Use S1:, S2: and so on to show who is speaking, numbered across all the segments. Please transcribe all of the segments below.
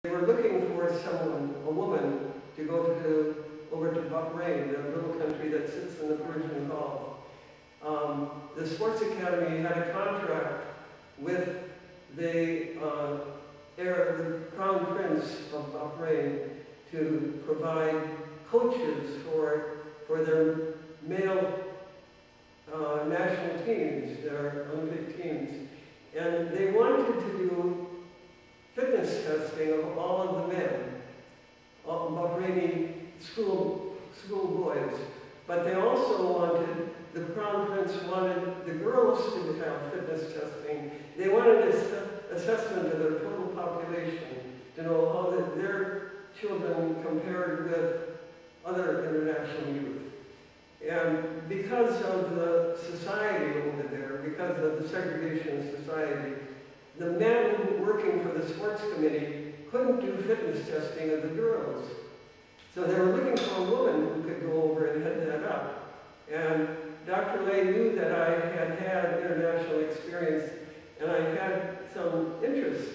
S1: They were looking for someone, a woman, to go over to Bahrain, a little country that sits in the Persian Gulf. The sports academy had a contract with the Crown Prince of Bahrain to provide coaches for their male national teams, their Olympic teams. And they wanted to do fitness testing of all of the men, Bahraini school boys. But they also wanted, the Crown Prince wanted the girls to have fitness testing. They wanted an assessment of their total population to know how their children compared with other international youth. And because of the society over there, because of the segregation of society, the men working for the sports committee couldn't do fitness testing of the girls. So they were looking for a woman who could go over and head that up. And Dr. Lay knew that I had international experience, and I had some interest,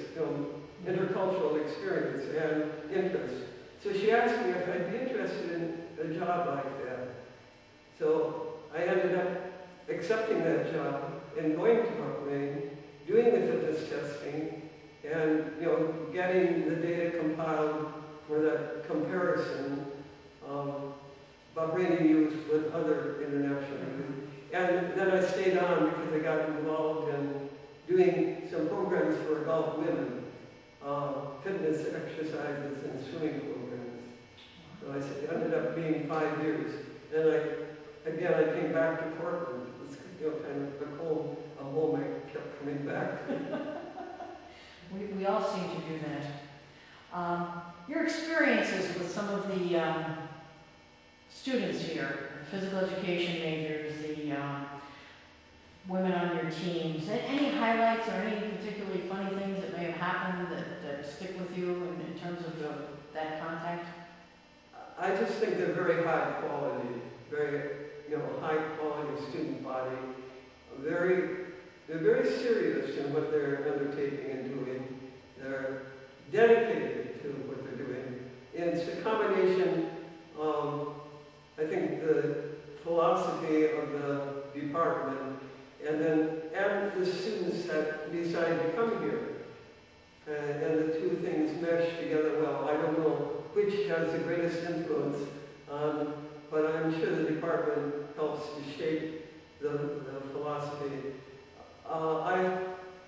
S1: intercultural experience and interest. So she asked me if I'd be interested in a job like that. So I ended up accepting that job and going to Bahrain, doing the fitness testing, and getting the data compiled for that comparison of Bahraini youth with other international youth. And then I stayed on because I got involved in doing some programs for adult women, fitness exercises and swimming programs. So I ended up being 5 years. Then I came back to Cortland. It was kind of a home I kept coming back to.
S2: We all seem to do that. Your experiences with some of the students here, the physical education majors, the women on your teams, any highlights or any particularly funny things that may have happened that stick with you in terms of that contact?
S1: I just think they're very high quality, very high quality student body. They're very serious in what they're undertaking and doing. They're dedicated to what they're doing. And it's a combination of, I think, the philosophy of the department and the students that decide to come here. And the two things mesh together well. I don't know which has the greatest influence on, but I'm sure the department helps to shape the philosophy.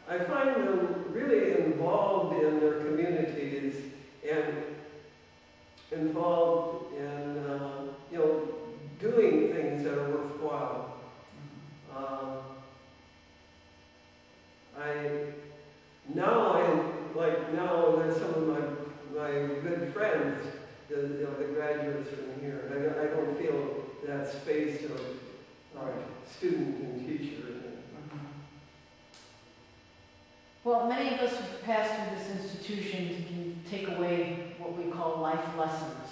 S1: I find them really involved in their communities and involved in doing things that are worthwhile. Now there's some of my good friends, the graduates from here. I don't feel that space of student and teacher.
S2: Well, many of us who've passed through this institution can take away what we call life lessons.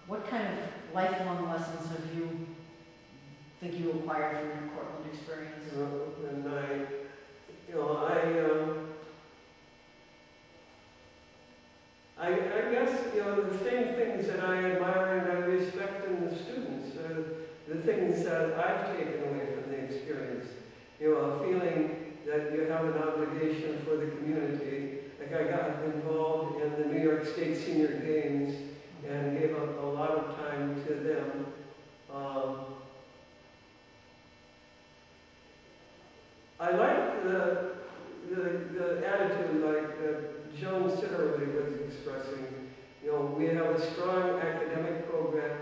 S2: What kind of lifelong lessons have you think you acquired from your Cortland experience?
S1: I guess the same things that I admire and I respect in the students, the things that I've taken away from the experience. A feeling that you have an obligation for the community. Like I got involved in the New York State Senior Games and gave up a lot of time to them. I like the attitude like Joan Sitterly was expressing. We have a strong academic program.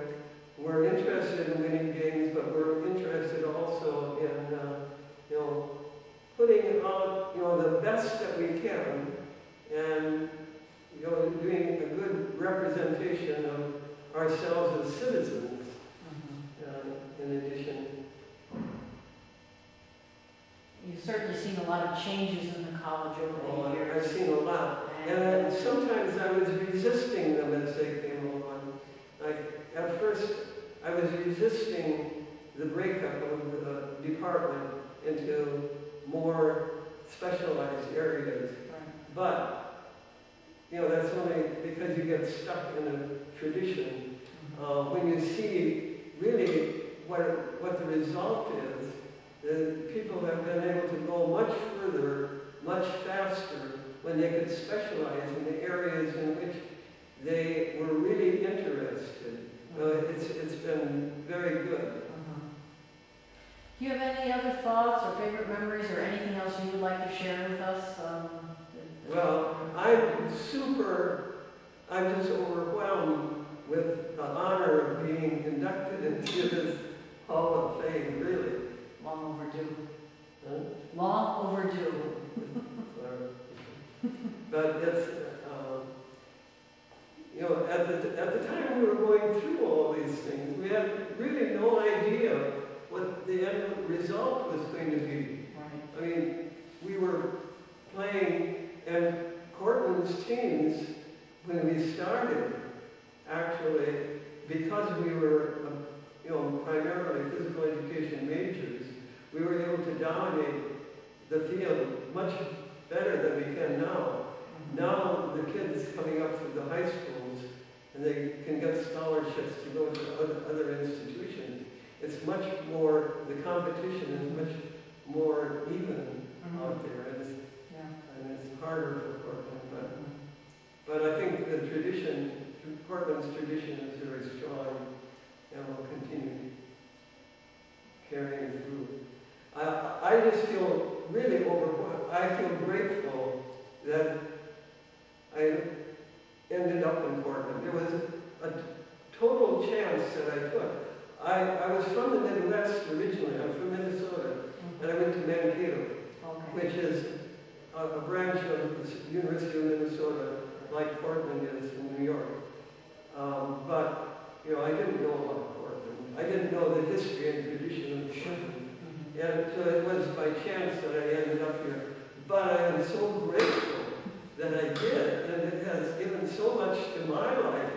S1: We're interested in winning games, but we're interested also in putting out the best that we can, and doing a good representation of ourselves as citizens. In addition,
S2: you've certainly seen a lot of changes in the college over the years.
S1: I've seen a lot, and sometimes I was resisting them as they came along. At first, I was resisting the breakup of the department into more specialized areas.
S2: Right.
S1: But you get stuck in a tradition. When you see really what the result is, the people have been able to go much further, much faster, when they could specialize in the areas in which they were really interested. It's been very good.
S2: Do you have any other thoughts or favorite memories or anything else you would like to share with us?
S1: Well, I'm just overwhelmed with the honor of being inducted into this Hall of Fame, really.
S2: Long overdue.
S1: Huh?
S2: Long overdue.
S1: But it's, at the time we were going through all these things, we had really no idea what the end result was going to be.
S2: Right.
S1: I mean, we were playing, and Cortland's teams, when we started, actually, because we were, primarily physical education majors, we were able to dominate the field much better than we can now. Now the kids coming up through the high schools, and they can get scholarships to go to other institutions. It's much more, the competition is much more even out there, and it's harder for Cortland. But I think the tradition, Cortland's tradition is very strong and will continue carrying through. I just feel really overwhelmed. I feel grateful that I ended up in Cortland. There was a total chance that I took. I was from the Midwest originally. I'm from Minnesota, and I went to Mankato, which is a branch of the University of Minnesota, like Cortland is in New York. But I didn't know about Cortland. I didn't know the history and tradition of Cortland. And so it was by chance that I ended up here. But I am so grateful that I did, and it has given so much to my life